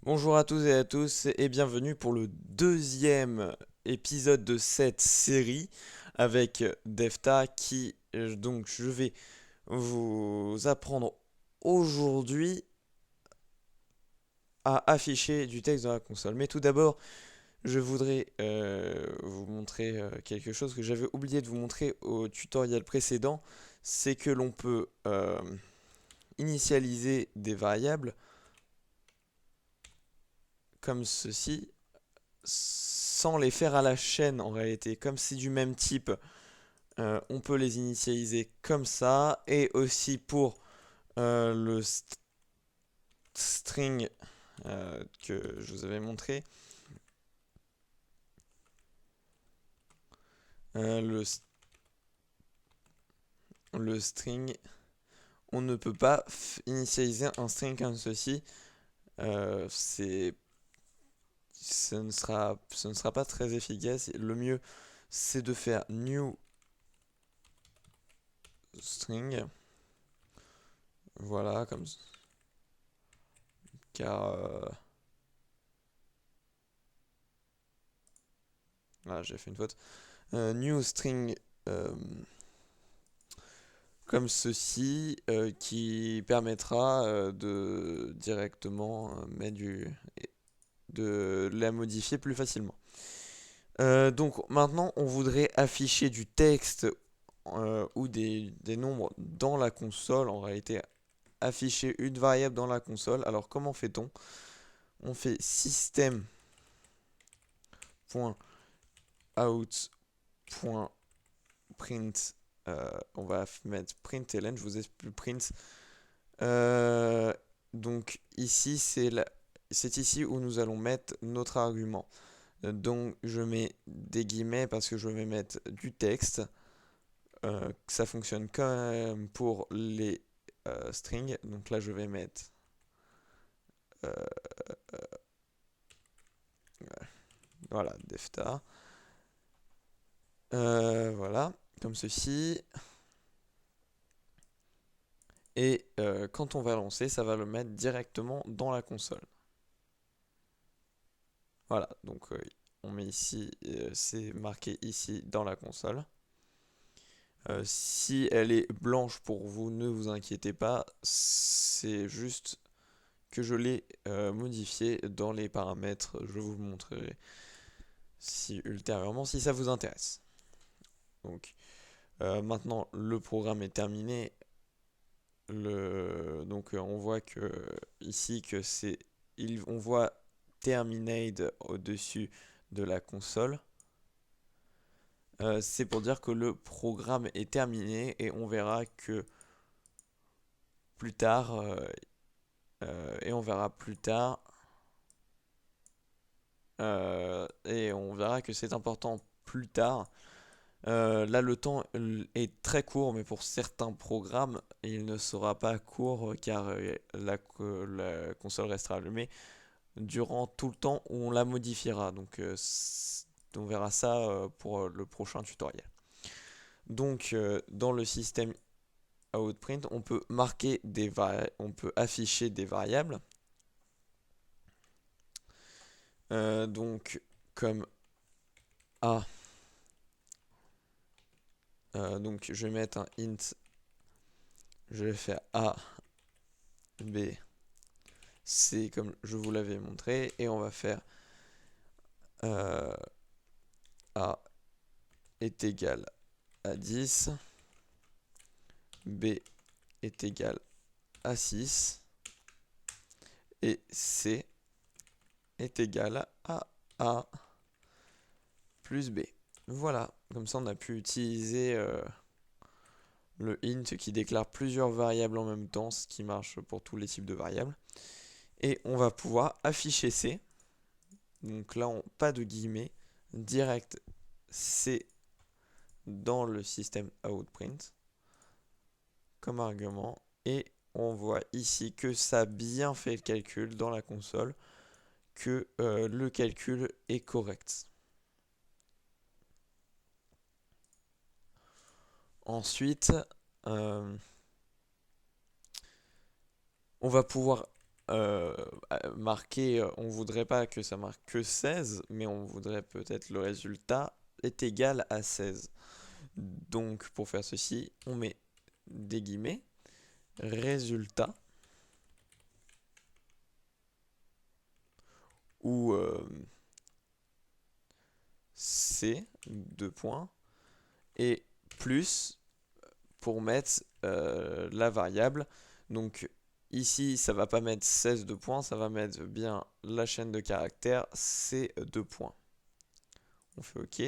Bonjour à tous et à tous et bienvenue pour le deuxième épisode de cette série avec Defta qui donc je vais vous apprendre aujourd'hui à afficher du texte dans la console. Mais tout d'abord, je voudrais vous montrer quelque chose que j'avais oublié de vous montrer au tutoriel précédent, c'est que l'on peut initialiser des variables comme ceci sans les faire à la chaîne en réalité, comme c'est du même type, on peut les initialiser comme ça, et aussi pour le string que je vous avais montré, euh, le, le string, on ne peut pas initialiser un string comme ceci, c'est ce ne sera pas très efficace. Le mieux, c'est de faire new string, voilà, comme car j'ai fait une faute. New string euh, comme ceci qui permettra de directement de la modifier plus facilement. Donc maintenant on voudrait afficher du texte ou des nombres dans la console. En réalité, afficher une variable dans la console. Alors comment fait-on? On fait system.out.print. On va mettre println, je vous explique print. Euh, donc ici, c'est ici où nous allons mettre notre argument. Donc je mets des guillemets parce que je vais mettre du texte. Ça fonctionne comme pour les strings. Donc là, je vais mettre euh, voilà, defta. Voilà, comme ceci. Et quand on va lancer, ça va le mettre directement dans la console. Voilà, donc on met ici, c'est marqué ici dans la console. Si elle est blanche pour vous, ne vous inquiétez pas, c'est juste que je l'ai modifié dans les paramètres. Je vous le montrerai si ultérieurement si ça vous intéresse. Donc maintenant le programme est terminé. Donc on voit que ici que on voit terminate au-dessus de la console. C'est pour dire que le programme est terminé et on verra que plus tard et on verra plus tard et on verra que c'est important plus tard. Là, le temps est très court, mais pour certains programmes, il ne sera pas court car la console restera allumée durant tout le temps où on la modifiera. Donc, on verra ça pour le prochain tutoriel. Donc, dans le système outprint, on peut on peut afficher des variables. Donc, comme A. Donc, je vais mettre un int. Je vais faire A, B, C comme je vous l'avais montré. Et on va faire euh, A est égal à 10. B est égal à 6. Et C est égal à A plus B. Voilà, comme ça on a pu utiliser le int qui déclare plusieurs variables en même temps, ce qui marche pour tous les types de variables. Et on va pouvoir afficher C. Donc là, pas de guillemets, direct C dans le système outprint comme argument. Et on voit ici que ça a bien fait le calcul dans la console, que le calcul est correct. Ensuite, on va pouvoir marquer, on voudrait pas que ça marque que 16, mais on voudrait peut-être le résultat est égal à 16. Donc pour faire ceci, on met des guillemets, résultat, ou C, deux points, et plus pour mettre la variable. Donc ici, ça va pas mettre 16 de points, ça va mettre bien la chaîne de caractères C 2 points. On fait OK.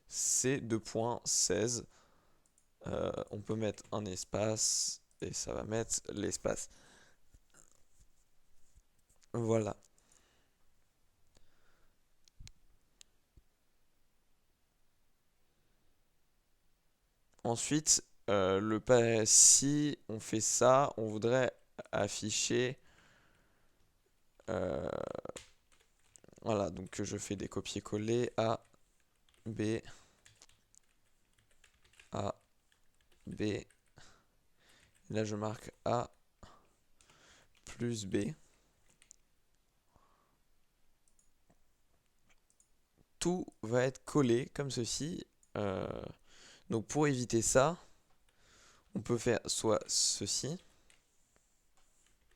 C 2 points 16. On peut mettre un espace et ça va mettre l'espace. Voilà. Ensuite, si on fait ça, on voudrait afficher. Voilà, donc je fais des copier-coller A, B, A, B. Là, je marque A plus B. Tout va être collé comme ceci. Donc pour éviter ça, on peut faire soit ceci.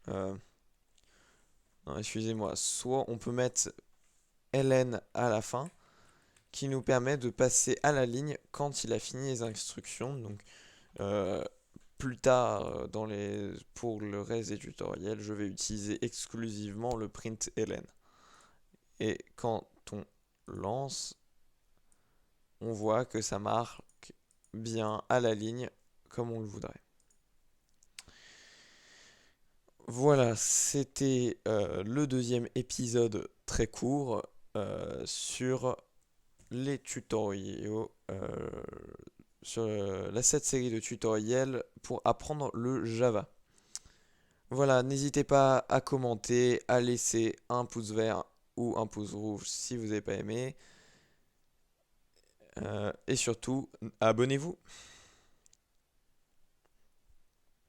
Non, excusez-moi. Soit on peut mettre ln à la fin, qui nous permet de passer à la ligne quand il a fini les instructions. Donc plus tard, pour le reste des tutoriels, je vais utiliser exclusivement le print ln. Et quand on lance, on voit que ça marque bien à la ligne comme on le voudrait. Voilà, c'était le deuxième épisode très court sur les tutoriaux, sur cette série de tutoriels pour apprendre le Java. Voilà, n'hésitez pas à commenter, à laisser un pouce vert ou un pouce rouge si vous n'avez pas aimé. Et surtout, abonnez-vous.